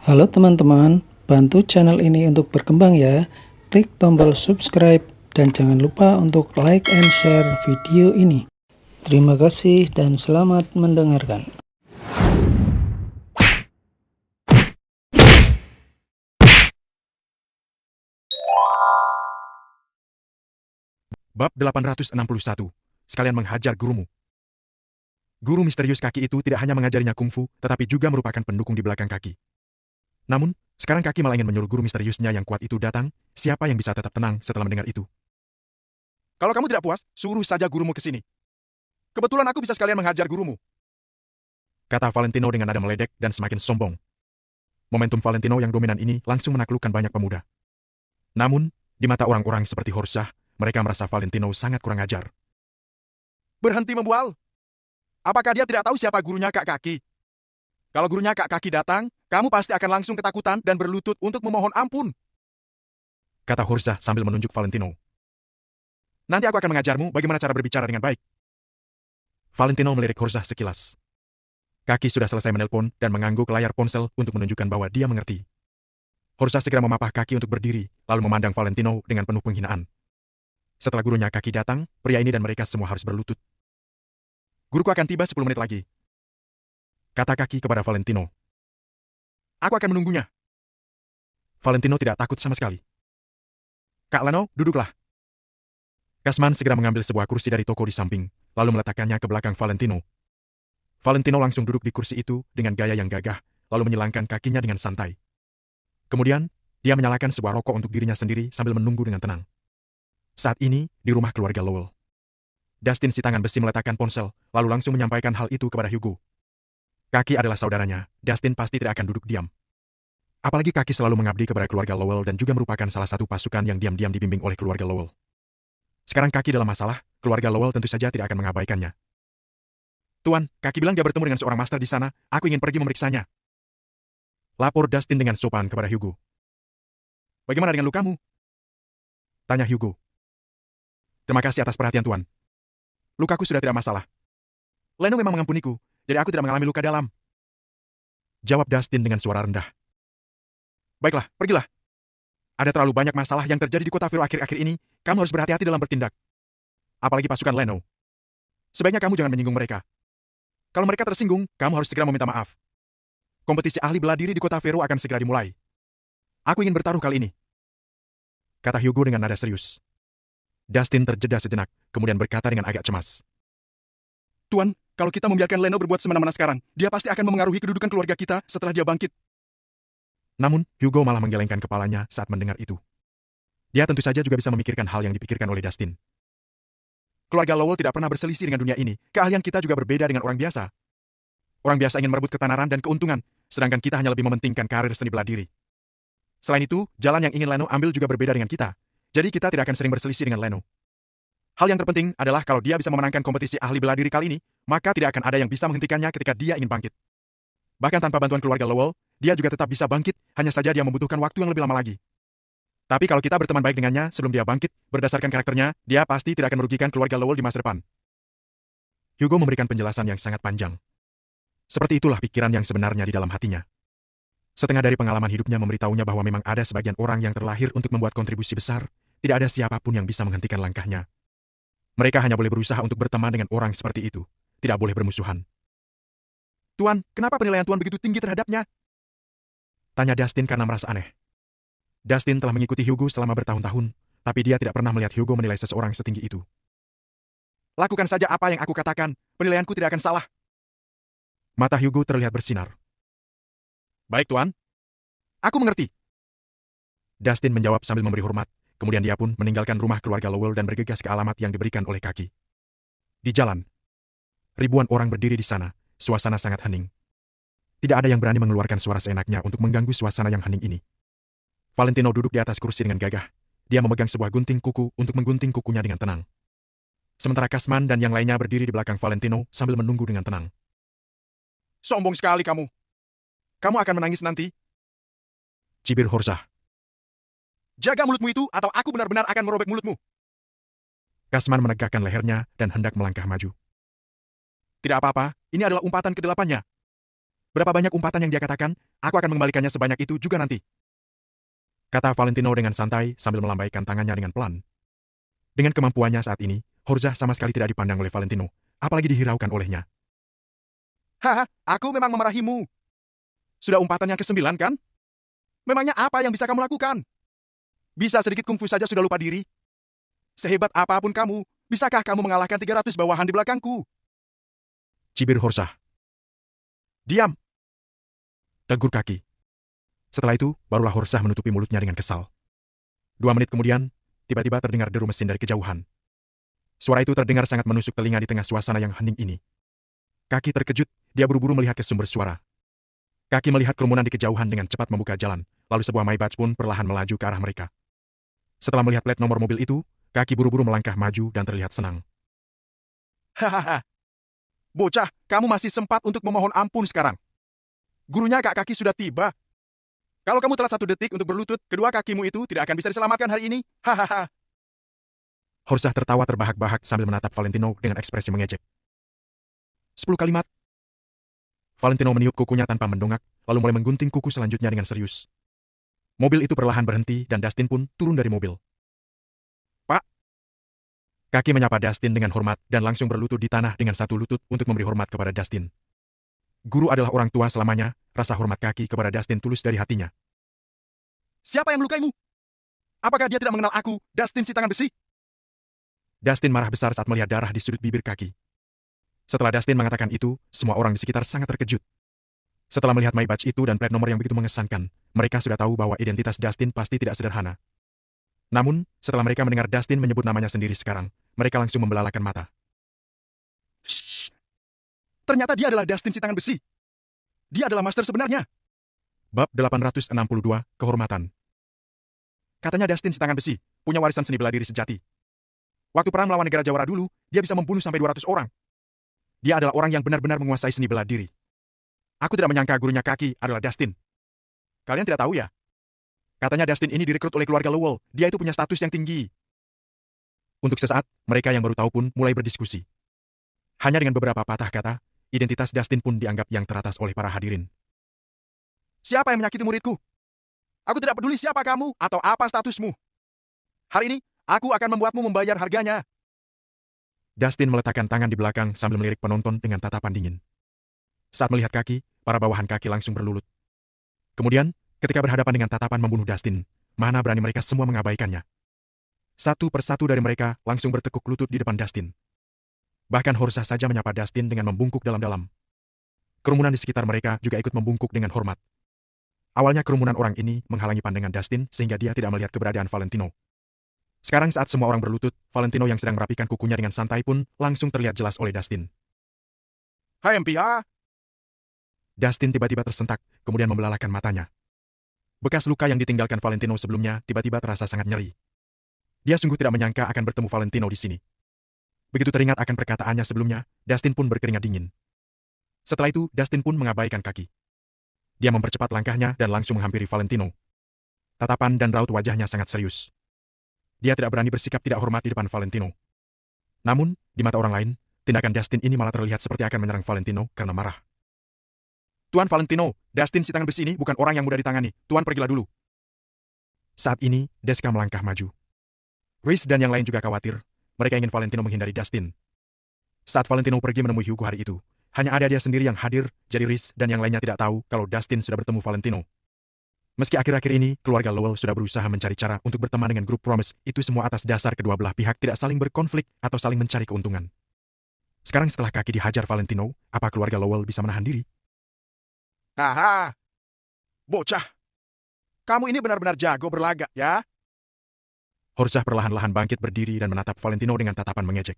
Halo teman-teman, bantu channel ini untuk berkembang ya. Klik tombol subscribe dan jangan lupa untuk like and share video ini. Terima kasih dan selamat mendengarkan. Bab 861. Sekalian menghajar gurumu. Guru misterius kaki itu tidak hanya mengajarinya kungfu, tetapi juga merupakan pendukung di belakang kaki. Namun, sekarang kaki malah ingin menyuruh guru misteriusnya yang kuat itu datang. Siapa yang bisa tetap tenang setelah mendengar itu? Kalau kamu tidak puas, suruh saja gurumu ke sini. Kebetulan aku bisa sekalian menghajar gurumu, kata Valentino dengan nada meledek dan semakin sombong. Momentum Valentino yang dominan ini langsung menaklukkan banyak pemuda. Namun, di mata orang-orang seperti Horsah, mereka merasa Valentino sangat kurang ajar. Berhenti membual! Apakah dia tidak tahu siapa gurunya Kak Kaki? Kalau gurunya Kak Kaki datang, kamu pasti akan langsung ketakutan dan berlutut untuk memohon ampun, kata Horsah sambil menunjuk Valentino. Nanti aku akan mengajarmu bagaimana cara berbicara dengan baik. Valentino melirik Horsah sekilas. Kaki sudah selesai menelpon dan mengangguk layar ponsel untuk menunjukkan bahwa dia mengerti. Horsah segera memapah Kaki untuk berdiri, lalu memandang Valentino dengan penuh penghinaan. Setelah gurunya Kaki datang, pria ini dan mereka semua harus berlutut. Guruku akan tiba 10 menit lagi, kata Kaki kepada Valentino. Aku akan menunggunya. Valentino tidak takut sama sekali. Kak Leno, duduklah. Kasman segera mengambil sebuah kursi dari toko di samping, lalu meletakkannya ke belakang Valentino. Valentino langsung duduk di kursi itu dengan gaya yang gagah, lalu menyilangkan kakinya dengan santai. Kemudian, dia menyalakan sebuah rokok untuk dirinya sendiri sambil menunggu dengan tenang. Saat ini, di rumah keluarga Lowell. Dustin si tangan besi meletakkan ponsel, lalu langsung menyampaikan hal itu kepada Hugo. Kaki adalah saudaranya, Dustin pasti tidak akan duduk diam. Apalagi Kaki selalu mengabdi kepada keluarga Lowell dan juga merupakan salah satu pasukan yang diam-diam dibimbing oleh keluarga Lowell. Sekarang Kaki dalam masalah, keluarga Lowell tentu saja tidak akan mengabaikannya. Tuan, Kaki bilang dia bertemu dengan seorang master di sana, aku ingin pergi memeriksanya, lapor Dustin dengan sopan kepada Hugo. Bagaimana dengan lukamu? Tanya Hugo. Terima kasih atas perhatian Tuan. Lukaku sudah tidak masalah. Leno memang mengampuniku, jadi aku tidak mengalami luka dalam, jawab Dustin dengan suara rendah. Baiklah, pergilah. Ada terlalu banyak masalah yang terjadi di kota Vero akhir-akhir ini, kamu harus berhati-hati dalam bertindak. Apalagi pasukan Leno. Sebaiknya kamu jangan menyinggung mereka. Kalau mereka tersinggung, kamu harus segera meminta maaf. Kompetisi ahli bela diri di kota Vero akan segera dimulai. Aku ingin bertaruh kali ini, kata Hugo dengan nada serius. Dustin terjeda sejenak, kemudian berkata dengan agak cemas. Tuan, kalau kita membiarkan Leno berbuat semena-mena sekarang, dia pasti akan memengaruhi kedudukan keluarga kita setelah dia bangkit. Namun, Hugo malah menggelengkan kepalanya saat mendengar itu. Dia tentu saja juga bisa memikirkan hal yang dipikirkan oleh Dustin. Keluarga Lowell tidak pernah berselisih dengan dunia ini, keahlian kita juga berbeda dengan orang biasa. Orang biasa ingin merebut ketenaran dan keuntungan, sedangkan kita hanya lebih mementingkan karir seni bela diri. Selain itu, jalan yang ingin Leno ambil juga berbeda dengan kita. Jadi kita tidak akan sering berselisih dengan Leno. Hal yang terpenting adalah kalau dia bisa memenangkan kompetisi ahli bela diri kali ini, maka tidak akan ada yang bisa menghentikannya ketika dia ingin bangkit. Bahkan tanpa bantuan keluarga Lowell, dia juga tetap bisa bangkit, hanya saja dia membutuhkan waktu yang lebih lama lagi. Tapi kalau kita berteman baik dengannya sebelum dia bangkit, berdasarkan karakternya, dia pasti tidak akan merugikan keluarga Lowell di masa depan. Hugo memberikan penjelasan yang sangat panjang. Seperti itulah pikiran yang sebenarnya di dalam hatinya. Setengah dari pengalaman hidupnya memberitahunya bahwa memang ada sebagian orang yang terlahir untuk membuat kontribusi besar, tidak ada siapapun yang bisa menghentikan langkahnya. Mereka hanya boleh berusaha untuk berteman dengan orang seperti itu, tidak boleh bermusuhan. Tuan, kenapa penilaian Tuan begitu tinggi terhadapnya? Tanya Dustin karena merasa aneh. Dustin telah mengikuti Hugo selama bertahun-tahun, tapi dia tidak pernah melihat Hugo menilai seseorang setinggi itu. Lakukan saja apa yang aku katakan, penilaianku tidak akan salah. Mata Hugo terlihat bersinar. Baik Tuan, aku mengerti. Dustin menjawab sambil memberi hormat, kemudian dia pun meninggalkan rumah keluarga Lowell dan bergegas ke alamat yang diberikan oleh Kaki. Di jalan, ribuan orang berdiri di sana, suasana sangat hening. Tidak ada yang berani mengeluarkan suara seenaknya untuk mengganggu suasana yang hening ini. Valentino duduk di atas kursi dengan gagah. Dia memegang sebuah gunting kuku untuk menggunting kukunya dengan tenang. Sementara Kasman dan yang lainnya berdiri di belakang Valentino sambil menunggu dengan tenang. Sombong sekali kamu. Kamu akan menangis nanti, cibir Horsah. Jaga mulutmu itu atau aku benar-benar akan merobek mulutmu. Kasman menegakkan lehernya dan hendak melangkah maju. Tidak apa-apa, ini adalah umpatan ke-8-nya. Berapa banyak umpatan yang dia katakan, aku akan mengembalikannya sebanyak itu juga nanti. Kata Valentino dengan santai sambil melambaikan tangannya dengan pelan. Dengan kemampuannya saat ini, Horza sama sekali tidak dipandang oleh Valentino, apalagi dihiraukan olehnya. Haha, aku memang memarahimu. Sudah umpatan yang ke-9 kan? Memangnya apa yang bisa kamu lakukan? Bisa sedikit kungfu saja sudah lupa diri. Sehebat apapun kamu, bisakah kamu mengalahkan 300 bawahan di belakangku? Cibir Horza. Diam! Tegur Kaki. Setelah itu, barulah Horza menutupi mulutnya dengan kesal. 2 menit kemudian, tiba-tiba terdengar deru mesin dari kejauhan. Suara itu terdengar sangat menusuk telinga di tengah suasana yang hening ini. Kaki terkejut, dia buru-buru melihat ke sumber suara. Kaki melihat kerumunan di kejauhan dengan cepat membuka jalan, lalu sebuah Maybach pun perlahan melaju ke arah mereka. Setelah melihat plat nomor mobil itu, Kaki buru-buru melangkah maju dan terlihat senang. Hahaha. Bocah, kamu masih sempat untuk memohon ampun sekarang. Gurunya Kak Kaki sudah tiba. Kalau kamu telat 1 detik untuk berlutut, kedua kakimu itu tidak akan bisa diselamatkan hari ini. Hahaha. Horza tertawa terbahak-bahak sambil menatap Valentino dengan ekspresi mengejek. 10 kalimat. Valentino meniup kukunya tanpa mendongak, lalu mulai menggunting kuku selanjutnya dengan serius. Mobil itu perlahan berhenti dan Dustin pun turun dari mobil. Pak. Kaki menyapa Dustin dengan hormat dan langsung berlutut di tanah dengan satu lutut untuk memberi hormat kepada Dustin. Guru adalah orang tua selamanya, rasa hormat Kaki kepada Dustin tulus dari hatinya. Siapa yang melukaimu? Apakah dia tidak mengenal aku, Dustin si tangan besi? Dustin marah besar saat melihat darah di sudut bibir Kaki. Setelah Dustin mengatakan itu, semua orang di sekitar sangat terkejut. Setelah melihat Maybach itu dan plat nomor yang begitu mengesankan, mereka sudah tahu bahwa identitas Dustin pasti tidak sederhana. Namun, setelah mereka mendengar Dustin menyebut namanya sendiri sekarang, mereka langsung membelalakan mata. Shh. Ternyata dia adalah Dustin si tangan besi. Dia adalah master sebenarnya. Bab 862, Kehormatan. Katanya Dustin si tangan besi, punya warisan seni bela diri sejati. Waktu perang melawan negara Jawara dulu, dia bisa membunuh sampai 200 orang. Dia adalah orang yang benar-benar menguasai seni bela diri. Aku tidak menyangka gurunya Kaki adalah Dustin. Kalian tidak tahu ya? Katanya Dustin ini direkrut oleh keluarga Lowell, dia itu punya status yang tinggi. Untuk sesaat, mereka yang baru tahu pun mulai berdiskusi. Hanya dengan beberapa patah kata, identitas Dustin pun dianggap yang teratas oleh para hadirin. Siapa yang menyakiti muridku? Aku tidak peduli siapa kamu atau apa statusmu. Hari ini, aku akan membuatmu membayar harganya. Dustin meletakkan tangan di belakang sambil melirik penonton dengan tatapan dingin. Saat melihat Kaki, para bawahan Kaki langsung berlulut. Kemudian, ketika berhadapan dengan tatapan membunuh Dustin, mana berani mereka semua mengabaikannya. Satu persatu dari mereka langsung bertekuk lutut di depan Dustin. Bahkan Horza saja menyapa Dustin dengan membungkuk dalam-dalam. Kerumunan di sekitar mereka juga ikut membungkuk dengan hormat. Awalnya kerumunan orang ini menghalangi pandangan Dustin sehingga dia tidak melihat keberadaan Valentino. Sekarang saat semua orang berlutut, Valentino yang sedang merapikan kukunya dengan santai pun langsung terlihat jelas oleh Dustin. Hai MPA! Dustin tiba-tiba tersentak, kemudian membelalakan matanya. Bekas luka yang ditinggalkan Valentino sebelumnya tiba-tiba terasa sangat nyeri. Dia sungguh tidak menyangka akan bertemu Valentino di sini. Begitu teringat akan perkataannya sebelumnya, Dustin pun berkeringat dingin. Setelah itu, Dustin pun mengabaikan Kaki. Dia mempercepat langkahnya dan langsung menghampiri Valentino. Tatapan dan raut wajahnya sangat serius. Dia tidak berani bersikap tidak hormat di depan Valentino. Namun, di mata orang lain, tindakan Dustin ini malah terlihat seperti akan menyerang Valentino karena marah. Tuan Valentino, Dustin si tangan besi ini bukan orang yang mudah ditangani. Tuan pergilah dulu. Saat ini, Deska melangkah maju. Rhys dan yang lain juga khawatir. Mereka ingin Valentino menghindari Dustin. Saat Valentino pergi menemui Hugo hari itu, hanya ada dia sendiri yang hadir, jadi Rhys dan yang lainnya tidak tahu kalau Dustin sudah bertemu Valentino. Meski akhir-akhir ini, keluarga Lowell sudah berusaha mencari cara untuk berteman dengan grup Promise, itu semua atas dasar kedua belah pihak tidak saling berkonflik atau saling mencari keuntungan. Sekarang setelah Kaki dihajar Valentino, apa keluarga Lowell bisa menahan diri? Haha! Bocah! Kamu ini benar-benar jago berlagak, ya? Horza perlahan-lahan bangkit berdiri dan menatap Valentino dengan tatapan mengejek.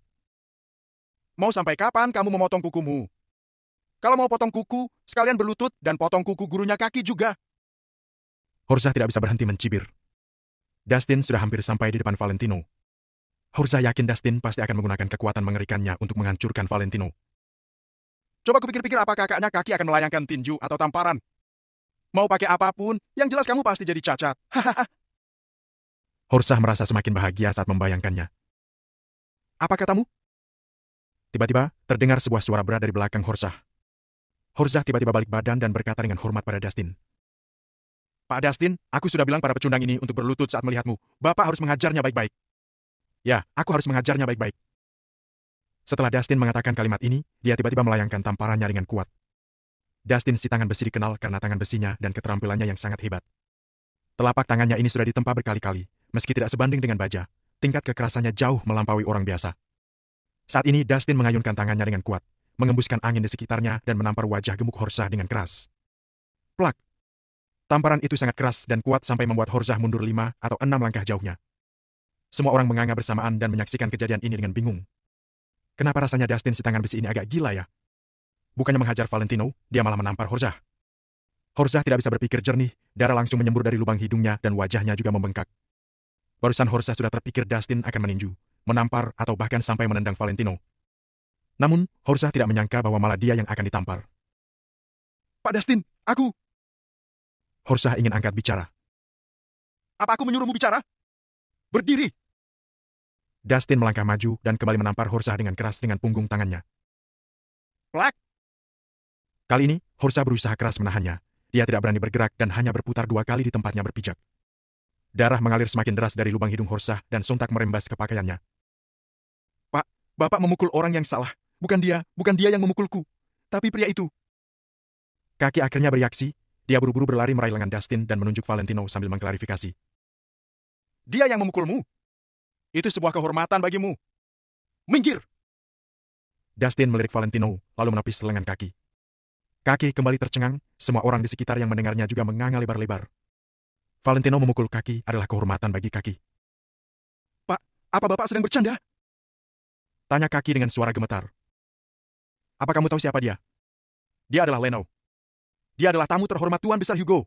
Mau sampai kapan kamu memotong kukumu? Kalau mau potong kuku, sekalian berlutut dan potong kuku gurunya Kaki juga. Horza tidak bisa berhenti mencibir. Dustin sudah hampir sampai di depan Valentino. Horza yakin Dustin pasti akan menggunakan kekuatan mengerikannya untuk menghancurkan Valentino. Coba kupikir-pikir apa kakaknya Kaki akan melayangkan tinju atau tamparan. Mau pakai apapun, yang jelas kamu pasti jadi cacat. Hahaha. Horza merasa semakin bahagia saat membayangkannya. Apa katamu? Tiba-tiba, terdengar sebuah suara berat dari belakang Horza. Horzah tiba-tiba balik badan dan berkata dengan hormat pada Dustin. Pak Dustin, aku sudah bilang pada pecundang ini untuk berlutut saat melihatmu. Bapak harus mengajarnya baik-baik. Ya, aku harus mengajarnya baik-baik. Setelah Dustin mengatakan kalimat ini, dia tiba-tiba melayangkan tamparannya dengan kuat. Dustin si tangan besi dikenal karena tangan besinya dan keterampilannya yang sangat hebat. Telapak tangannya ini sudah ditempa berkali-kali, meski tidak sebanding dengan baja. Tingkat kekerasannya jauh melampaui orang biasa. Saat ini Dustin mengayunkan tangannya dengan kuat, mengembuskan angin di sekitarnya dan menampar wajah gemuk Horzah dengan keras. Plak! Tamparan itu sangat keras dan kuat sampai membuat Horzah mundur 5 atau 6 langkah jauhnya. Semua orang menganga bersamaan dan menyaksikan kejadian ini dengan bingung. Kenapa rasanya Dustin si tangan besi ini agak gila ya? Bukannya menghajar Valentino, dia malah menampar Horzah. Horzah tidak bisa berpikir jernih, darah langsung menyembur dari lubang hidungnya dan wajahnya juga membengkak. Barusan Horzah sudah terpikir Dustin akan meninju, menampar atau bahkan sampai menendang Valentino. Namun, Horzah tidak menyangka bahwa malah dia yang akan ditampar. Pak Dustin, aku... Horzah ingin angkat bicara. Apa aku menyuruhmu bicara? Berdiri! Dustin melangkah maju dan kembali menampar Horzah dengan keras dengan punggung tangannya. Plak! Kali ini, Horzah berusaha keras menahannya. Dia tidak berani bergerak dan hanya berputar 2 kali di tempatnya berpijak. Darah mengalir semakin deras dari lubang hidung Horzah dan sontak merembas ke pakaiannya. Pak, Bapak memukul orang yang salah. Bukan dia yang memukulku. Tapi pria itu. Kaki akhirnya bereaksi. Dia buru-buru berlari meraih lengan Dustin dan menunjuk Valentino sambil mengklarifikasi. Dia yang memukulmu. Itu sebuah kehormatan bagimu. Minggir! Dustin melirik Valentino, lalu menepis lengan kaki. Kaki kembali tercengang, semua orang di sekitar yang mendengarnya juga menganga lebar-lebar. Valentino memukul kaki adalah kehormatan bagi kaki. Pak, apa Bapak sedang bercanda? Tanya kaki dengan suara gemetar. Apa kamu tahu siapa dia? Dia adalah Leno. Dia adalah tamu terhormat Tuan Besar Hugo.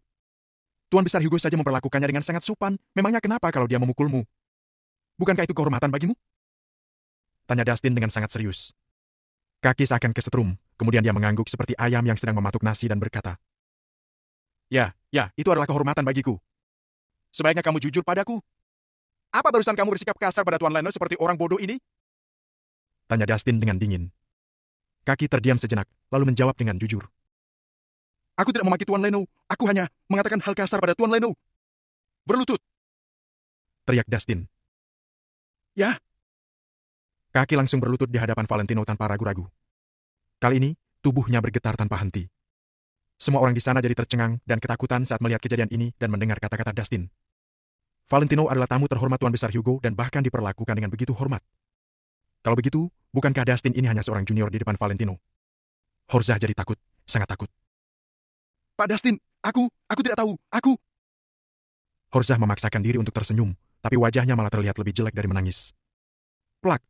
Tuan Besar Hugo saja memperlakukannya dengan sangat sopan. Memangnya kenapa kalau dia memukulmu? Bukankah itu kehormatan bagimu? Tanya Dustin dengan sangat serius. Kaki seakan kesetrum, kemudian dia mengangguk seperti ayam yang sedang mematuk nasi dan berkata, Ya, itu adalah kehormatan bagiku. Sebaiknya kamu jujur padaku. Apa barusan kamu bersikap kasar pada Tuan Leno seperti orang bodoh ini? Tanya Dustin dengan dingin. Kaki terdiam sejenak, lalu menjawab dengan jujur. Aku tidak memaki Tuan Leno, aku hanya mengatakan hal kasar pada Tuan Leno. Berlutut! Teriak Dustin. Ya! Kaki langsung berlutut di hadapan Valentino tanpa ragu-ragu. Kali ini, tubuhnya bergetar tanpa henti. Semua orang di sana jadi tercengang dan ketakutan saat melihat kejadian ini dan mendengar kata-kata Dustin. Valentino adalah tamu terhormat Tuan Besar Hugo dan bahkan diperlakukan dengan begitu hormat. Kalau begitu, bukankah Dustin ini hanya seorang junior di depan Valentino? Horzah jadi takut, sangat takut. Pak Dustin, aku tidak tahu, aku... Horzah memaksakan diri untuk tersenyum, tapi wajahnya malah terlihat lebih jelek dari menangis. Plak!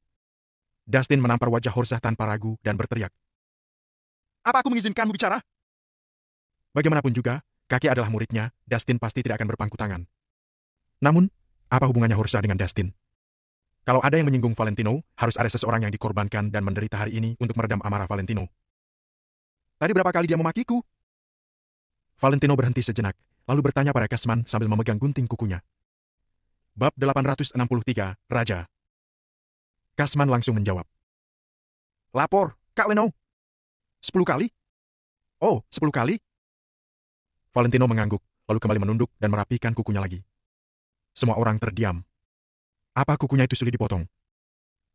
Dustin menampar wajah Horzah tanpa ragu dan berteriak. Apa aku mengizinkanmu bicara? Bagaimanapun juga, kaki adalah muridnya, Dustin pasti tidak akan berpangku tangan. Namun, apa hubungannya Horzah dengan Dustin? Kalau ada yang menyinggung Valentino, harus ada seseorang yang dikorbankan dan menderita hari ini untuk meredam amarah Valentino. Tadi berapa kali dia memakiku? Valentino berhenti sejenak, lalu bertanya pada Kasman sambil memegang gunting kukunya. Bab 863, Raja. Kasman langsung menjawab. Lapor, Kak Leno. 10 kali? Oh, 10 kali? Valentino mengangguk, lalu kembali menunduk dan merapikan kukunya lagi. Semua orang terdiam. Apa kukunya itu sulit dipotong?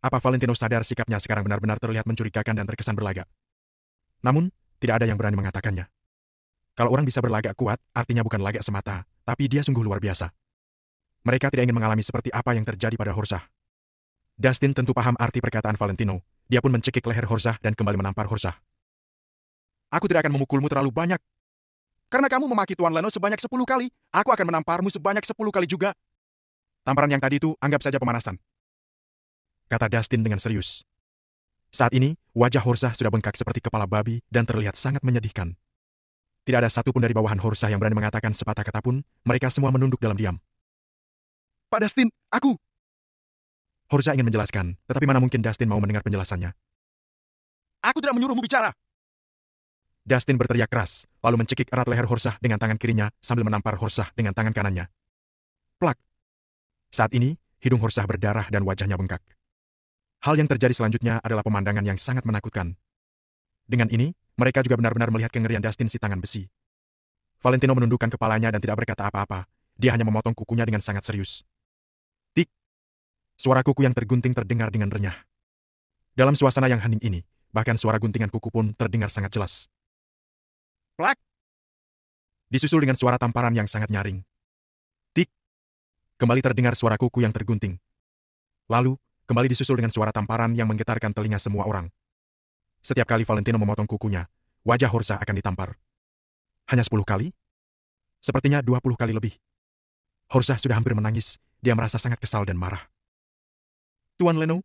Apa Valentino sadar sikapnya sekarang benar-benar terlihat mencurigakan dan terkesan berlagak? Namun, tidak ada yang berani mengatakannya. Kalau orang bisa berlagak kuat, artinya bukan lagak semata, tapi dia sungguh luar biasa. Mereka tidak ingin mengalami seperti apa yang terjadi pada Horzah. Dustin tentu paham arti perkataan Valentino. Dia pun mencekik leher Horzah dan kembali menampar Horzah. Aku tidak akan memukulmu terlalu banyak. Karena kamu memaki Tuan Leno sebanyak 10 kali, aku akan menamparmu sebanyak 10 kali juga. Tamparan yang tadi itu anggap saja pemanasan. Kata Dustin dengan serius. Saat ini, wajah Horzah sudah bengkak seperti kepala babi dan terlihat sangat menyedihkan. Tidak ada satupun dari bawahan Horzah yang berani mengatakan sepatah kata pun, mereka semua menunduk dalam diam. Pak Dustin, aku... Horzah ingin menjelaskan, tetapi mana mungkin Dustin mau mendengar penjelasannya. Aku tidak menyuruhmu bicara. Dustin berteriak keras, lalu mencekik erat leher Horzah dengan tangan kirinya sambil menampar Horzah dengan tangan kanannya. Plak! Saat ini, hidung Horzah berdarah dan wajahnya bengkak. Hal yang terjadi selanjutnya adalah pemandangan yang sangat menakutkan. Dengan ini, Mereka juga benar-benar melihat kengerian Dustin si tangan besi. Valentino menundukkan kepalanya dan tidak berkata apa-apa. Dia hanya memotong kukunya dengan sangat serius. Tik! Suara kuku yang tergunting terdengar dengan renyah. Dalam suasana yang hening ini, bahkan suara guntingan kuku pun terdengar sangat jelas. Plak! Disusul dengan suara tamparan yang sangat nyaring. Tik! Kembali terdengar suara kuku yang tergunting. Lalu, kembali disusul dengan suara tamparan yang menggetarkan telinga semua orang. Setiap kali Valentino memotong kukunya, wajah Horsa akan ditampar. Hanya 10 kali? Sepertinya 20 kali lebih. Horsa sudah hampir menangis, dia merasa sangat kesal dan marah. Tuan Leno,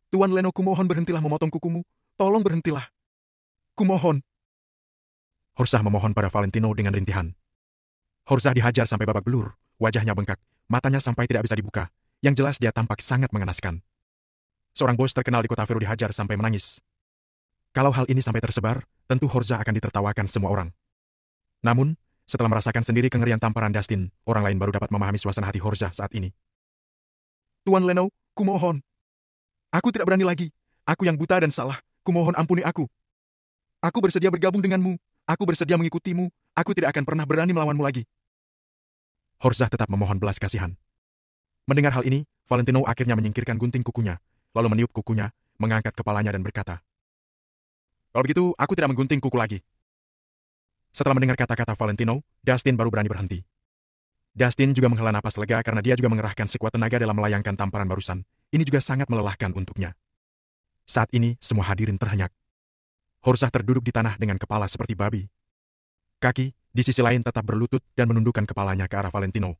kumohon berhentilah memotong kukumu. Tolong berhentilah. Kumohon. Horsa memohon pada Valentino dengan rintihan. Horsa dihajar sampai babak belur, wajahnya bengkak, matanya sampai tidak bisa dibuka. Yang jelas dia tampak sangat mengenaskan. Seorang bos terkenal di kota Vero dihajar sampai menangis. Kalau hal ini sampai tersebar, tentu Horsa akan ditertawakan semua orang. Namun, setelah merasakan sendiri kengerian tamparan Dustin, orang lain baru dapat memahami suasana hati Horsa saat ini. Tuan Leno, kumohon. Aku tidak berani lagi. Aku yang buta dan salah. Kumohon ampuni aku. Aku bersedia bergabung denganmu. Aku bersedia mengikutimu. Aku tidak akan pernah berani melawanmu lagi. Horsa tetap memohon belas kasihan. Mendengar hal ini, Valentino akhirnya menyingkirkan gunting kukunya, lalu meniup kukunya, mengangkat kepalanya dan berkata, "Kalau begitu, aku tidak menggunting kuku lagi." Setelah mendengar kata-kata Valentino, Dustin baru berani berhenti. Dustin juga menghela napas lega karena dia juga mengerahkan sekuat tenaga dalam melayangkan tamparan barusan. Ini juga sangat melelahkan untuknya. Saat ini, semua hadirin terhenyak. Horsa terduduk di tanah dengan kepala seperti babi. Kaki, di sisi lain tetap berlutut dan menundukkan kepalanya ke arah Valentino.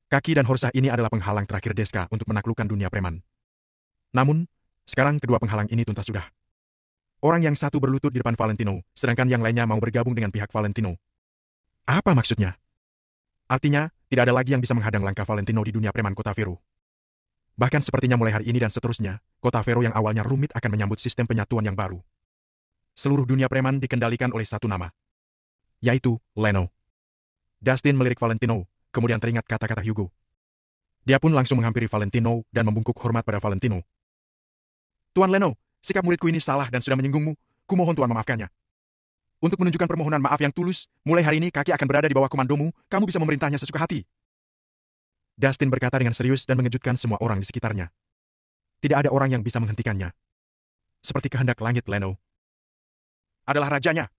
Kaki dan Horsa ini adalah penghalang terakhir Deska untuk menaklukkan dunia preman. Namun, sekarang kedua penghalang ini tuntas sudah. Orang yang satu berlutut di depan Valentino, sedangkan yang lainnya mau bergabung dengan pihak Valentino. Apa maksudnya? Artinya, tidak ada lagi yang bisa menghadang langkah Valentino di dunia preman kota Vero. Bahkan sepertinya mulai hari ini dan seterusnya, kota Vero yang awalnya rumit akan menyambut sistem penyatuan yang baru. Seluruh dunia preman dikendalikan oleh satu nama, yaitu Leno. Dustin melirik Valentino, kemudian teringat kata-kata Hugo. Dia pun langsung menghampiri Valentino dan membungkuk hormat pada Valentino. Tuan Leno, sikap muridku ini salah dan sudah menyinggungmu. Kumohon Tuan memaafkannya. Untuk menunjukkan permohonan maaf yang tulus, mulai hari ini kaki akan berada di bawah komandomu, kamu bisa memerintahnya sesuka hati. Dustin berkata dengan serius dan mengejutkan semua orang di sekitarnya. Tidak ada orang yang bisa menghentikannya. Seperti kehendak langit Leno. Adalah rajanya.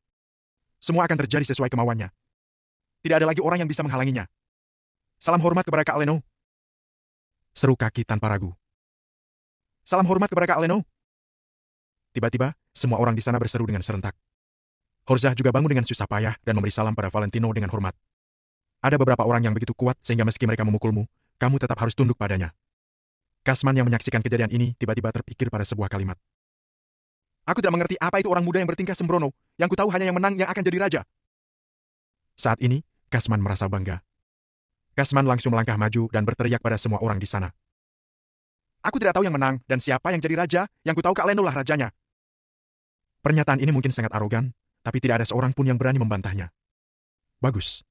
Semua akan terjadi sesuai kemauannya. Tidak ada lagi orang yang bisa menghalanginya. Salam hormat kepada Kak Leno. Seru kaki tanpa ragu. Salam hormat kepada Kak Leno. Tiba-tiba, semua orang di sana berseru dengan serentak. Horsa juga bangun dengan susah payah dan memberi salam pada Valentino dengan hormat. Ada beberapa orang yang begitu kuat sehingga meski mereka memukulmu, kamu tetap harus tunduk padanya. Kasman yang menyaksikan kejadian ini tiba-tiba terpikir pada sebuah kalimat. Aku tidak mengerti apa itu orang muda yang bertingkah sembrono, yang ku tahu hanya yang menang yang akan jadi raja. Saat ini, Kasman merasa bangga. Kasman langsung melangkah maju dan berteriak pada semua orang di sana. Aku tidak tahu yang menang dan siapa yang jadi raja, yang ku tahu Kak Leno lah rajanya. Pernyataan ini mungkin sangat arogan, tapi tidak ada seorang pun yang berani membantahnya. Bagus.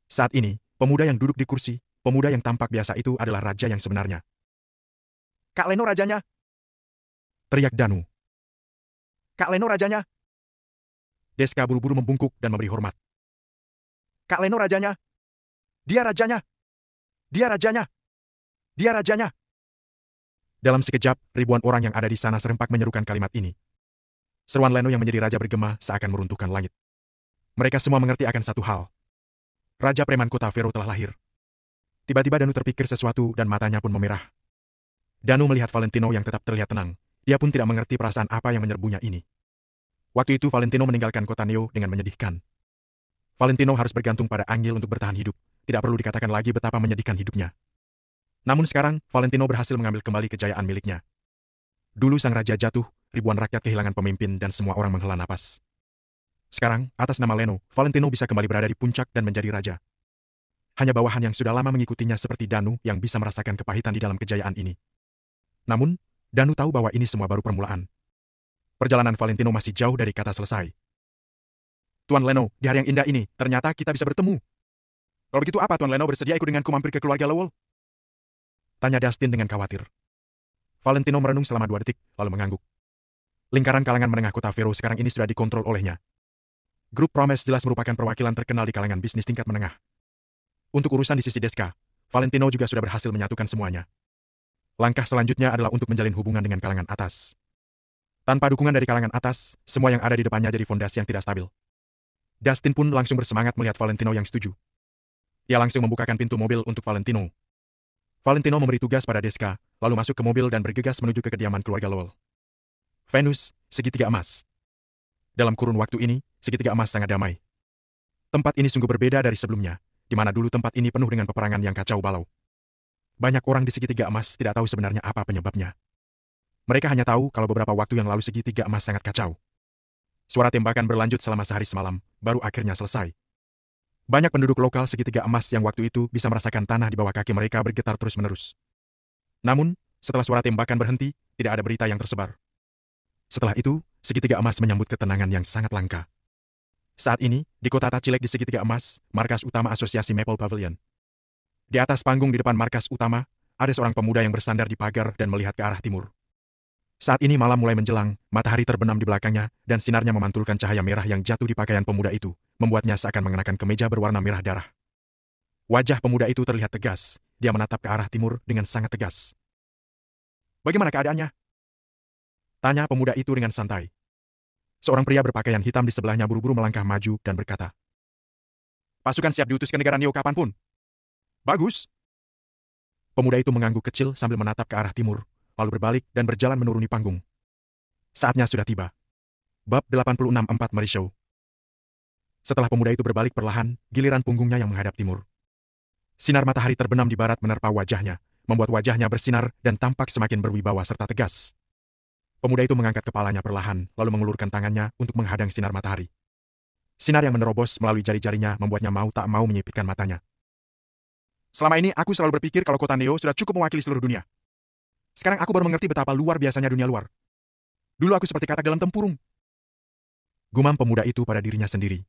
Saat ini, pemuda yang duduk di kursi, pemuda yang tampak biasa itu adalah raja yang sebenarnya. Kak Leno rajanya! Teriak Danu. Kak Leno rajanya! Deska buru-buru membungkuk dan memberi hormat. Kak Leno rajanya! Dia rajanya! Dia rajanya! Dia rajanya! Dalam sekejap, ribuan orang yang ada di sana serempak menyerukan kalimat ini. Seruan Leno yang menjadi raja bergema seakan meruntuhkan langit. Mereka semua mengerti akan satu hal. Raja preman kota Vero telah lahir. Tiba-tiba Danu terpikir sesuatu dan matanya pun memerah. Danu melihat Valentino yang tetap terlihat tenang. Dia pun tidak mengerti perasaan apa yang menyerbunya ini. Waktu itu Valentino meninggalkan kota Neo dengan menyedihkan. Valentino harus bergantung pada Anghel untuk bertahan hidup. Tidak perlu dikatakan lagi betapa menyedihkan hidupnya. Namun sekarang, Valentino berhasil mengambil kembali kejayaan miliknya. Dulu sang raja jatuh, ribuan rakyat kehilangan pemimpin dan semua orang menghela napas. Sekarang, atas nama Leno, Valentino bisa kembali berada di puncak dan menjadi raja. Hanya bawahan yang sudah lama mengikutinya seperti Danu yang bisa merasakan kepahitan di dalam kejayaan ini. Namun, Danu tahu bahwa ini semua baru permulaan. Perjalanan Valentino masih jauh dari kata selesai. Tuan Leno, di hari yang indah ini, ternyata kita bisa bertemu. Kalau begitu apa Tuan Leno bersedia ikut denganku mampir ke keluarga Lowell? Tanya Dustin dengan khawatir. Valentino merenung selama 2 detik, lalu mengangguk. Lingkaran kalangan menengah kota Vero sekarang ini sudah dikontrol olehnya. Grup Promes jelas merupakan perwakilan terkenal di kalangan bisnis tingkat menengah. Untuk urusan di sisi Deska, Valentino juga sudah berhasil menyatukan semuanya. Langkah selanjutnya adalah untuk menjalin hubungan dengan kalangan atas. Tanpa dukungan dari kalangan atas, semua yang ada di depannya jadi fondasi yang tidak stabil. Dustin pun langsung bersemangat melihat Valentino yang setuju. Ia langsung membukakan pintu mobil untuk Valentino. Valentino memberi tugas pada Deska, lalu masuk ke mobil dan bergegas menuju ke kediaman keluarga Lowell. Venus, segitiga emas. Dalam kurun waktu ini, segitiga emas sangat damai. Tempat ini sungguh berbeda dari sebelumnya, di mana dulu tempat ini penuh dengan peperangan yang kacau balau. Banyak orang di segitiga emas tidak tahu sebenarnya apa penyebabnya. Mereka hanya tahu kalau beberapa waktu yang lalu segitiga emas sangat kacau. Suara tembakan berlanjut selama sehari semalam, baru akhirnya selesai. Banyak penduduk lokal segitiga emas yang waktu itu bisa merasakan tanah di bawah kaki mereka bergetar terus-menerus. Namun, setelah suara tembakan berhenti, tidak ada berita yang tersebar. Setelah itu, segitiga emas menyambut ketenangan yang sangat langka. Saat ini, di kota Tachilek di segitiga emas, markas utama asosiasi Maple Pavilion. Di atas panggung di depan markas utama, ada seorang pemuda yang bersandar di pagar dan melihat ke arah timur. Saat ini malam mulai menjelang, matahari terbenam di belakangnya, dan sinarnya memantulkan cahaya merah yang jatuh di pakaian pemuda itu, membuatnya seakan mengenakan kemeja berwarna merah darah. Wajah pemuda itu terlihat tegas, dia menatap ke arah timur dengan sangat tegas. Bagaimana keadaannya? Tanya pemuda itu dengan santai. Seorang pria berpakaian hitam di sebelahnya buru-buru melangkah maju dan berkata, "Pasukan siap diutus ke negara Neo kapanpun." "Bagus." Pemuda itu mengangguk kecil sambil menatap ke arah timur, lalu berbalik dan berjalan menuruni panggung. Saatnya sudah tiba. Bab 86-4 Mary Show. Setelah pemuda itu berbalik perlahan, giliran punggungnya yang menghadap timur. Sinar matahari terbenam di barat menerpa wajahnya, membuat wajahnya bersinar dan tampak semakin berwibawa serta tegas. Pemuda itu mengangkat kepalanya perlahan, lalu mengulurkan tangannya untuk menghadang sinar matahari. Sinar yang menerobos melalui jari-jarinya membuatnya mau tak mau menyipitkan matanya. "Selama ini aku selalu berpikir kalau kota Neo sudah cukup mewakili seluruh dunia. Sekarang aku baru mengerti betapa luar biasanya dunia luar. Dulu aku seperti katak dalam tempurung." Gumam pemuda itu pada dirinya sendiri.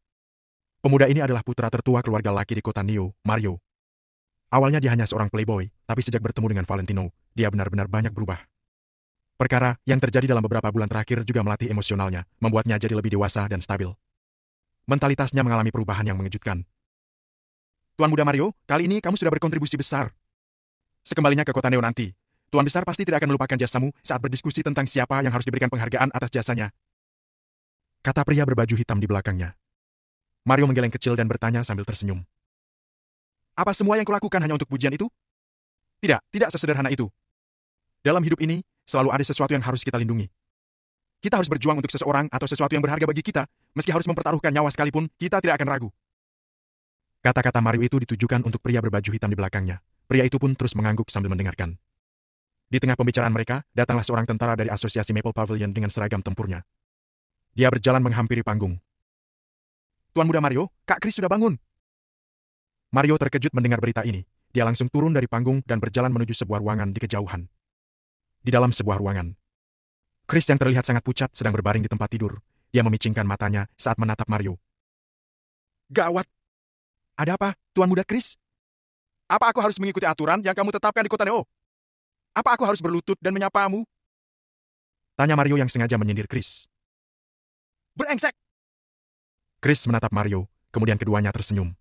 Pemuda ini adalah putra tertua keluarga laki di kota Neo, Mario. Awalnya dia hanya seorang playboy, tapi sejak bertemu dengan Valentino, dia benar-benar banyak berubah. Perkara yang terjadi dalam beberapa bulan terakhir juga melatih emosionalnya, membuatnya jadi lebih dewasa dan stabil. Mentalitasnya mengalami perubahan yang mengejutkan. "Tuan muda Mario, kali ini kamu sudah berkontribusi besar. Sekembalinya ke kota Neo nanti, Tuan besar pasti tidak akan melupakan jasamu saat berdiskusi tentang siapa yang harus diberikan penghargaan atas jasanya," kata pria berbaju hitam di belakangnya. Mario menggeleng kecil dan bertanya sambil tersenyum. "Apa semua yang kulakukan hanya untuk pujian itu? Tidak sesederhana itu. Dalam hidup ini, selalu ada sesuatu yang harus kita lindungi. Kita harus berjuang untuk seseorang atau sesuatu yang berharga bagi kita, meski harus mempertaruhkan nyawa sekalipun, kita tidak akan ragu." Kata-kata Mario itu ditujukan untuk pria berbaju hitam di belakangnya. Pria itu pun terus mengangguk sambil mendengarkan. Di tengah pembicaraan mereka, datanglah seorang tentara dari asosiasi Maple Pavilion dengan seragam tempurnya. Dia berjalan menghampiri panggung. "Tuan muda Mario, Kak Chris sudah bangun." Mario terkejut mendengar berita ini. Dia langsung turun dari panggung dan berjalan menuju sebuah ruangan di kejauhan. Di dalam sebuah ruangan, Chris yang terlihat sangat pucat sedang berbaring di tempat tidur. Dia memicingkan matanya saat menatap Mario. "Gawat! Ada apa, Tuan muda Chris? Apa aku harus mengikuti aturan yang kamu tetapkan di kota Neo? Apa aku harus berlutut dan menyapamu?" Tanya Mario yang sengaja menyindir Chris. "Brengsek!" Chris menatap Mario, kemudian keduanya tersenyum.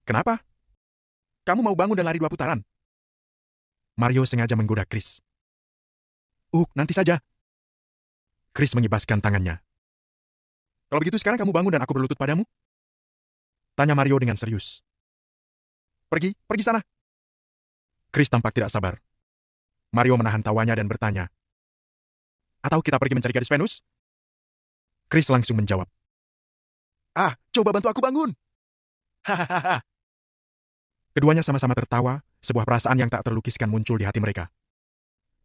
"Kenapa? Kamu mau bangun dan lari 2 putaran?" Mario sengaja menggoda Chris. Nanti saja." Chris mengibaskan tangannya. "Kalau begitu sekarang kamu bangun dan aku berlutut padamu?" Tanya Mario dengan serius. Pergi sana." Chris tampak tidak sabar. Mario menahan tawanya dan bertanya, "Atau kita pergi mencari gadis Venus?" Chris langsung menjawab, "Coba bantu aku bangun." Hahaha. Keduanya sama-sama tertawa, sebuah perasaan yang tak terlukiskan muncul di hati mereka.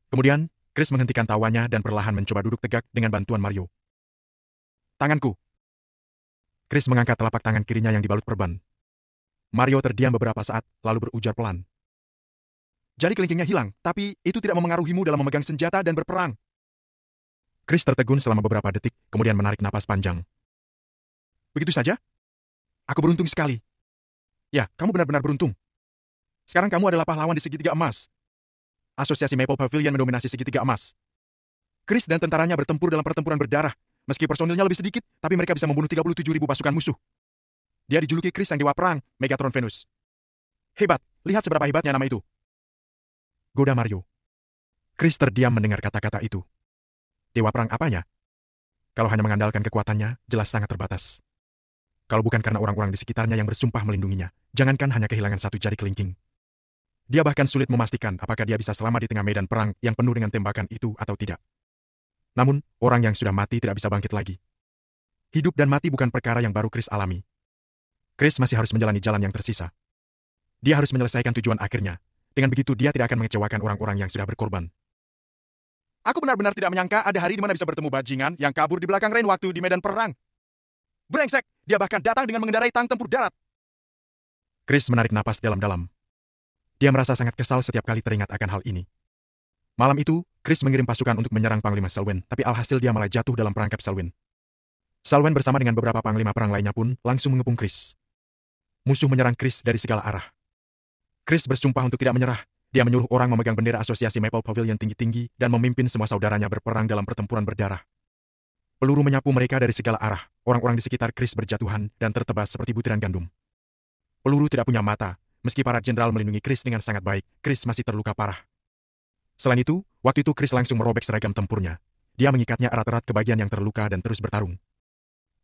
Kemudian, Chris menghentikan tawanya dan perlahan mencoba duduk tegak dengan bantuan Mario. "Tanganku." Chris mengangkat telapak tangan kirinya yang dibalut perban. Mario terdiam beberapa saat, lalu berujar pelan. "Jari kelingkingnya hilang, tapi itu tidak memengaruhimu dalam memegang senjata dan berperang." Chris tertegun selama beberapa detik, kemudian menarik napas panjang. "Begitu saja? Aku beruntung sekali." "Ya, kamu benar-benar beruntung. Sekarang kamu adalah pahlawan di segitiga emas. Asosiasi Maple Pavilion mendominasi segitiga emas. Chris dan tentaranya bertempur dalam pertempuran berdarah, Meski personilnya lebih sedikit, tapi mereka bisa membunuh 37.000 pasukan musuh. Dia dijuluki Chris yang dewa perang, Megatron Venus. Hebat, lihat seberapa hebatnya nama itu. Goda Mario. Chris terdiam mendengar kata-kata itu. Dewa perang apanya? Kalau hanya mengandalkan kekuatannya, jelas sangat terbatas. Kalau bukan karena orang-orang di sekitarnya yang bersumpah melindunginya, jangankan hanya kehilangan satu jari kelingking. Dia bahkan sulit memastikan apakah dia bisa selamat di tengah medan perang yang penuh dengan tembakan itu atau tidak. Namun, orang yang sudah mati tidak bisa bangkit lagi. Hidup dan mati bukan perkara yang baru Chris alami. Chris masih harus menjalani jalan yang tersisa. Dia harus menyelesaikan tujuan akhirnya. Dengan begitu dia tidak akan mengecewakan orang-orang yang sudah berkorban. Aku benar-benar tidak menyangka ada hari di mana bisa bertemu bajingan yang kabur di belakang Rain waktu di medan perang. Brengsek, dia bahkan datang dengan mengendarai tank tempur darat. Chris menarik napas dalam-dalam. Dia merasa sangat kesal setiap kali teringat akan hal ini. Malam itu, Chris mengirim pasukan untuk menyerang Panglima Selwyn, tapi alhasil dia malah jatuh dalam perangkap Selwyn. Selwyn bersama dengan beberapa panglima perang lainnya pun langsung mengepung Chris. Musuh menyerang Chris dari segala arah. Chris bersumpah untuk tidak menyerah. Dia menyuruh orang memegang bendera asosiasi Maple Pavilion tinggi-tinggi dan memimpin semua saudaranya berperang dalam pertempuran berdarah. Peluru menyapu mereka dari segala arah. Orang-orang di sekitar Chris berjatuhan dan tertebas seperti butiran gandum. Peluru tidak punya mata. Meski para jenderal melindungi Chris dengan sangat baik, Chris masih terluka parah. Selain itu, waktu itu Chris langsung merobek seragam tempurnya. Dia mengikatnya erat-erat ke bagian yang terluka dan terus bertarung.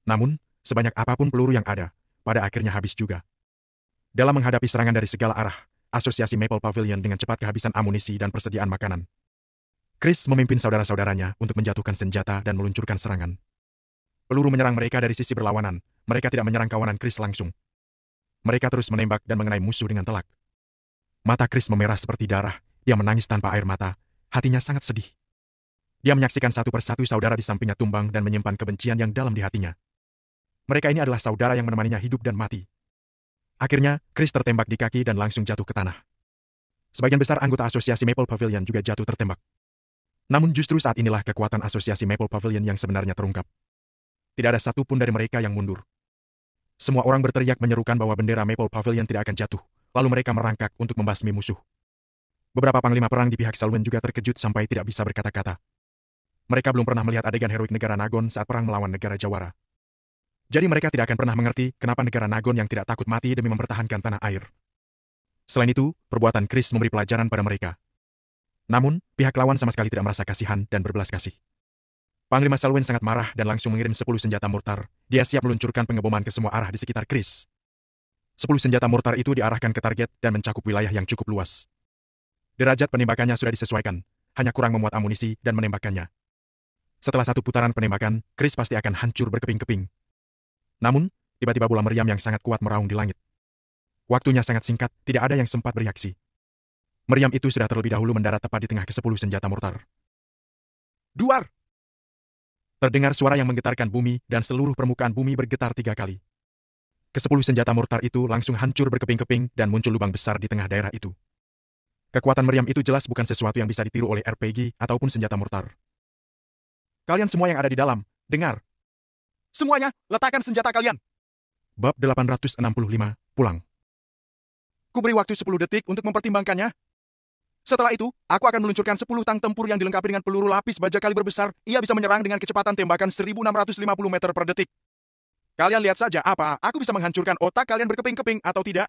Namun, sebanyak apapun peluru yang ada, pada akhirnya habis juga. Dalam menghadapi serangan dari segala arah, asosiasi Maple Pavilion dengan cepat kehabisan amunisi dan persediaan makanan. Chris memimpin saudara-saudaranya untuk menjatuhkan senjata dan meluncurkan serangan. Peluru menyerang mereka dari sisi berlawanan. Mereka tidak menyerang kawanan Chris langsung. Mereka terus menembak dan mengenai musuh dengan telak. Mata Chris memerah seperti darah. Dia menangis tanpa air mata. Hatinya sangat sedih. Dia menyaksikan satu persatu saudara di sampingnya tumbang dan menyimpan kebencian yang dalam di hatinya. Mereka ini adalah saudara yang menemaninya hidup dan mati. Akhirnya, Chris tertembak di kaki dan langsung jatuh ke tanah. Sebagian besar anggota asosiasi Maple Pavilion juga jatuh tertembak. Namun justru saat inilah kekuatan asosiasi Maple Pavilion yang sebenarnya terungkap. Tidak ada satupun dari mereka yang mundur. Semua orang berteriak menyerukan bahwa bendera Maple Pavilion tidak akan jatuh. Lalu mereka merangkak untuk membasmi musuh. Beberapa panglima perang di pihak Selwyn juga terkejut sampai tidak bisa berkata-kata. Mereka belum pernah melihat adegan heroik negara Nagon saat perang melawan negara Jawara. Jadi mereka tidak akan pernah mengerti kenapa negara Nagon yang tidak takut mati demi mempertahankan tanah air. Selain itu, perbuatan Chris memberi pelajaran pada mereka. Namun, pihak lawan sama sekali tidak merasa kasihan dan berbelas kasih. Panglima Selwyn sangat marah dan langsung mengirim 10 senjata mortar. Dia siap meluncurkan pengeboman ke semua arah di sekitar Chris. 10 senjata mortar itu diarahkan ke target dan mencakup wilayah yang cukup luas. Derajat penembakannya sudah disesuaikan, hanya kurang memuat amunisi dan menembakkannya. Setelah satu putaran penembakan, Chris pasti akan hancur berkeping-keping. Namun, tiba-tiba bola meriam yang sangat kuat meraung di langit. Waktunya sangat singkat, tidak ada yang sempat bereaksi. Meriam itu sudah terlebih dahulu mendarat tepat di tengah ke-10 senjata mortar. Duar! Terdengar suara yang menggetarkan bumi dan seluruh permukaan bumi bergetar 3 kali. Ke-10 senjata mortar itu langsung hancur berkeping-keping dan muncul lubang besar di tengah daerah itu. Kekuatan meriam itu jelas bukan sesuatu yang bisa ditiru oleh RPG ataupun senjata mortar. Kalian semua yang ada di dalam, dengar. Semuanya, letakkan senjata kalian. Bab 865, pulang. Kuberi waktu 10 detik untuk mempertimbangkannya. Setelah itu, aku akan meluncurkan 10 tank tempur yang dilengkapi dengan peluru lapis baja kaliber besar. Ia bisa menyerang dengan kecepatan tembakan 1650 meter per detik. Kalian lihat saja apa aku bisa menghancurkan otak kalian berkeping-keping atau tidak.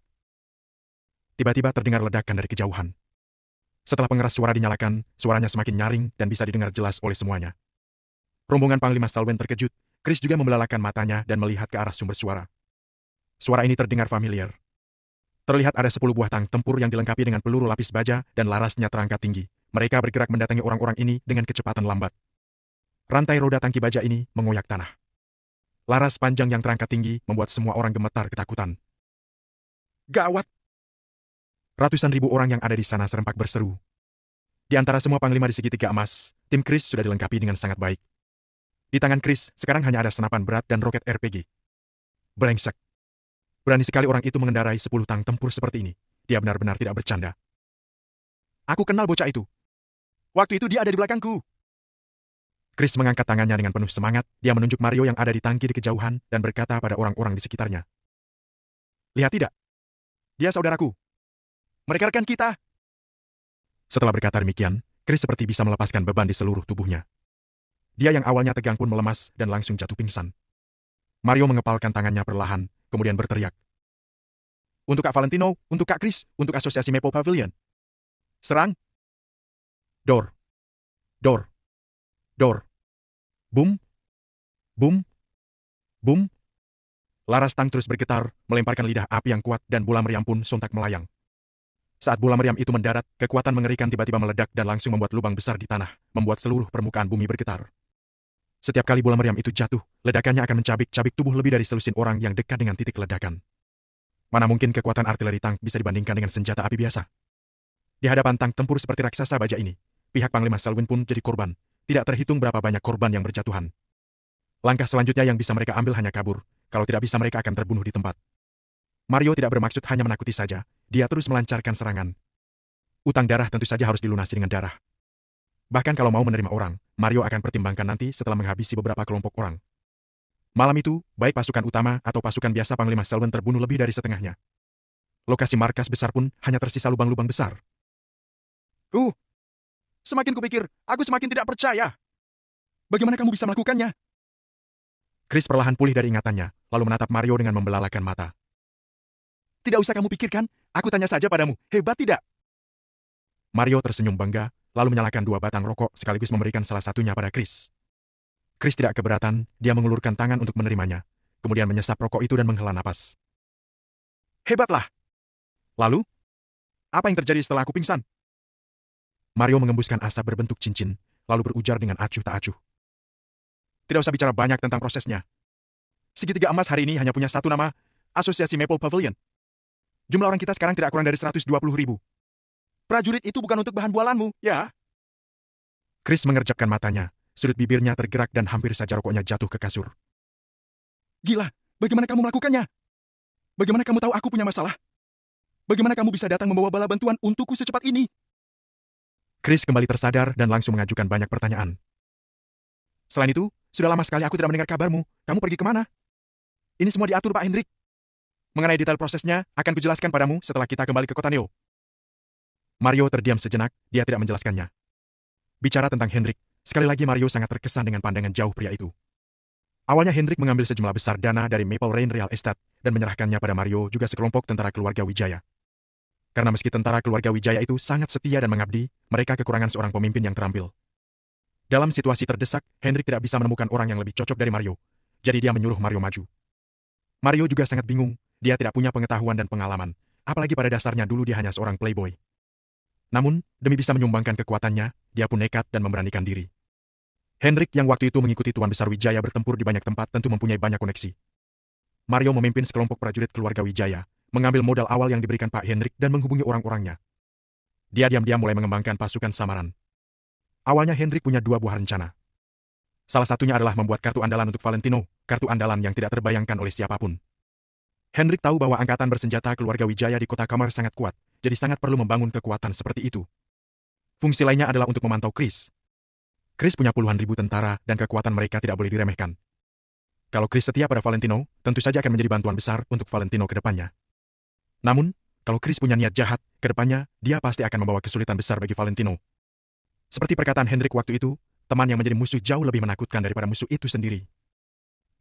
Tiba-tiba terdengar ledakan dari kejauhan. Setelah pengeras suara dinyalakan, suaranya semakin nyaring dan bisa didengar jelas oleh semuanya. Rombongan Panglima Selwyn terkejut. Chris juga membelalakan matanya dan melihat ke arah sumber suara. Suara ini terdengar familiar. Terlihat ada 10 buah tank tempur yang dilengkapi dengan peluru lapis baja dan larasnya terangkat tinggi. Mereka bergerak mendatangi orang-orang ini dengan kecepatan lambat. Rantai roda tangki baja ini mengoyak tanah. Laras panjang yang terangkat tinggi membuat semua orang gemetar ketakutan. Gawat! Ratusan ribu orang yang ada di sana serempak berseru. Di antara semua panglima di segitiga emas, tim Chris sudah dilengkapi dengan sangat baik. Di tangan Chris, sekarang hanya ada senapan berat dan roket RPG. Brengsek. Berani sekali orang itu mengendarai 10 tank tempur seperti ini. Dia benar-benar tidak bercanda. Aku kenal bocah itu. Waktu itu dia ada di belakangku. Chris mengangkat tangannya dengan penuh semangat. Dia menunjuk Mario yang ada di tangki di kejauhan dan berkata pada orang-orang di sekitarnya. Lihat tidak? Dia saudaraku. Mereka rekan kita. Setelah berkata demikian, Chris seperti bisa melepaskan beban di seluruh tubuhnya. Dia yang awalnya tegang pun melemas dan langsung jatuh pingsan. Mario mengepalkan tangannya perlahan, kemudian berteriak. Untuk Kak Valentino, untuk Kak Chris, untuk Asosiasi Maple Pavilion. Serang! Dor! Dor! Dor! Bum! Bum! Bum! Laras tang terus bergetar, melemparkan lidah api yang kuat dan bola meriam pun sontak melayang. Saat bola meriam itu mendarat, kekuatan mengerikan tiba-tiba meledak dan langsung membuat lubang besar di tanah, membuat seluruh permukaan bumi bergetar. Setiap kali bola meriam itu jatuh, ledakannya akan mencabik-cabik tubuh lebih dari selusin orang yang dekat dengan titik ledakan. Mana mungkin kekuatan artileri tank bisa dibandingkan dengan senjata api biasa? Di hadapan tank tempur seperti raksasa baja ini, pihak Panglima Selwyn pun jadi korban, tidak terhitung berapa banyak korban yang berjatuhan. Langkah selanjutnya yang bisa mereka ambil hanya kabur, kalau tidak bisa mereka akan terbunuh di tempat. Mario tidak bermaksud hanya menakuti saja, dia terus melancarkan serangan. Utang darah tentu saja harus dilunasi dengan darah. Bahkan kalau mau menerima orang, Mario akan pertimbangkan nanti setelah menghabisi beberapa kelompok orang. Malam itu, baik pasukan utama atau pasukan biasa Panglima Selwyn terbunuh lebih dari setengahnya. Lokasi markas besar pun hanya tersisa lubang-lubang besar. Semakin kupikir, aku semakin tidak percaya. Bagaimana kamu bisa melakukannya? Chris perlahan pulih dari ingatannya, lalu menatap Mario dengan membelalakan mata. Tidak usah kamu pikirkan, aku tanya saja padamu, hebat tidak? Mario tersenyum bangga, lalu menyalakan 2 batang rokok sekaligus memberikan salah satunya pada Chris. Chris tidak keberatan, dia mengulurkan tangan untuk menerimanya, kemudian menyesap rokok itu dan menghela napas. Hebatlah! Lalu, apa yang terjadi setelah aku pingsan? Mario mengembuskan asap berbentuk cincin, lalu berujar dengan acuh tak acuh. Tidak usah bicara banyak tentang prosesnya. Segitiga emas hari ini hanya punya satu nama, Asosiasi Maple Pavilion. Jumlah orang kita sekarang tidak kurang dari 120.000. Prajurit itu bukan untuk bahan bualanmu, ya? Chris mengerjapkan matanya, sudut bibirnya tergerak dan hampir saja rokoknya jatuh ke kasur. Gila, bagaimana kamu melakukannya? Bagaimana kamu tahu aku punya masalah? Bagaimana kamu bisa datang membawa bala bantuan untukku secepat ini? Chris kembali tersadar dan langsung mengajukan banyak pertanyaan. Selain itu, sudah lama sekali aku tidak mendengar kabarmu. Kamu pergi kemana? Ini semua diatur Pak Hendrik. Mengenai detail prosesnya, akan kujelaskan padamu setelah kita kembali ke kota Neo. Mario terdiam sejenak, dia tidak menjelaskannya. Bicara tentang Hendrik, sekali lagi Mario sangat terkesan dengan pandangan jauh pria itu. Awalnya Hendrik mengambil sejumlah besar dana dari Maple Rain Real Estate dan menyerahkannya pada Mario juga sekelompok tentara keluarga Wijaya. Karena meski tentara keluarga Wijaya itu sangat setia dan mengabdi, mereka kekurangan seorang pemimpin yang terampil. Dalam situasi terdesak, Hendrik tidak bisa menemukan orang yang lebih cocok dari Mario. Jadi dia menyuruh Mario maju. Mario juga sangat bingung, dia tidak punya pengetahuan dan pengalaman. Apalagi pada dasarnya dulu dia hanya seorang playboy. Namun, demi bisa menyumbangkan kekuatannya, dia pun nekat dan memberanikan diri. Hendrik yang waktu itu mengikuti Tuan Besar Wijaya bertempur di banyak tempat tentu mempunyai banyak koneksi. Mario memimpin sekelompok prajurit keluarga Wijaya, mengambil modal awal yang diberikan Pak Hendrik dan menghubungi orang-orangnya. Dia diam-diam mulai mengembangkan pasukan samaran. Awalnya Hendrik punya 2 buah rencana. Salah satunya adalah membuat kartu andalan untuk Valentino, kartu andalan yang tidak terbayangkan oleh siapapun. Hendrik tahu bahwa angkatan bersenjata keluarga Wijaya di kota Kamar sangat kuat, jadi sangat perlu membangun kekuatan seperti itu. Fungsi lainnya adalah untuk memantau Chris. Chris punya puluhan ribu tentara dan kekuatan mereka tidak boleh diremehkan. Kalau Chris setia pada Valentino, tentu saja akan menjadi bantuan besar untuk Valentino ke depannya. Namun, kalau Chris punya niat jahat, ke depannya, dia pasti akan membawa kesulitan besar bagi Valentino. Seperti perkataan Hendrik waktu itu, teman yang menjadi musuh jauh lebih menakutkan daripada musuh itu sendiri.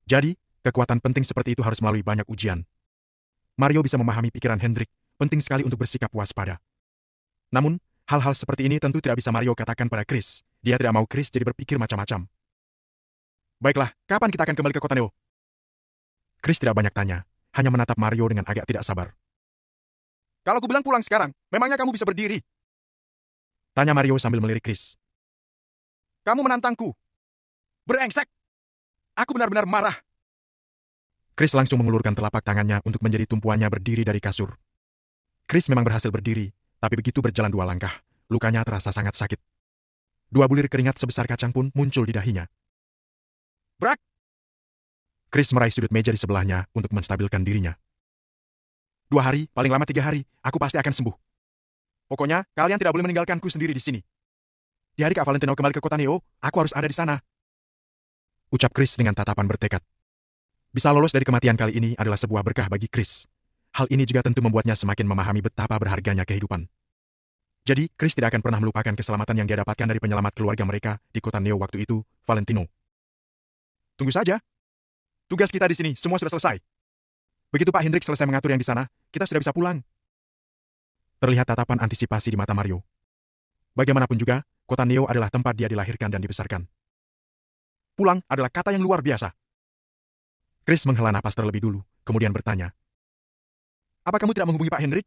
Jadi, kekuatan penting seperti itu harus melalui banyak ujian. Mario bisa memahami pikiran Hendrik, penting sekali untuk bersikap waspada. Namun, hal-hal seperti ini tentu tidak bisa Mario katakan pada Chris. Dia tidak mau Chris jadi berpikir macam-macam. Baiklah, kapan kita akan kembali ke kota Neo? Chris tidak banyak tanya, hanya menatap Mario dengan agak tidak sabar. Kalau aku bilang pulang sekarang, memangnya kamu bisa berdiri? Tanya Mario sambil melirik Chris. Kamu menantangku. Brengsek! Aku benar-benar marah. Chris langsung mengulurkan telapak tangannya untuk menjadi tumpuannya berdiri dari kasur. Chris memang berhasil berdiri, tapi begitu berjalan 2 langkah, lukanya terasa sangat sakit. 2 bulir keringat sebesar kacang pun muncul di dahinya. Brak! Chris meraih sudut meja di sebelahnya untuk menstabilkan dirinya. 2 hari, paling lama 3 hari, aku pasti akan sembuh. Pokoknya, kalian tidak boleh meninggalkanku sendiri di sini. Di hari Kak Valentino kembali ke kota Neo, aku harus ada di sana. Ucap Chris dengan tatapan bertekad. Bisa lolos dari kematian kali ini adalah sebuah berkah bagi Chris. Hal ini juga tentu membuatnya semakin memahami betapa berharganya kehidupan. Jadi, Chris tidak akan pernah melupakan keselamatan yang dia dapatkan dari penyelamat keluarga mereka di kota Neo waktu itu, Valentino. Tunggu saja. Tugas kita di sini, semua sudah selesai. Begitu Pak Hendrik selesai mengatur yang di sana, kita sudah bisa pulang. Terlihat tatapan antisipasi di mata Mario. Bagaimanapun juga, kota Neo adalah tempat dia dilahirkan dan dibesarkan. Pulang adalah kata yang luar biasa. Chris menghela napas terlebih dulu, kemudian bertanya. Apa kamu tidak menghubungi Pak Hendrik?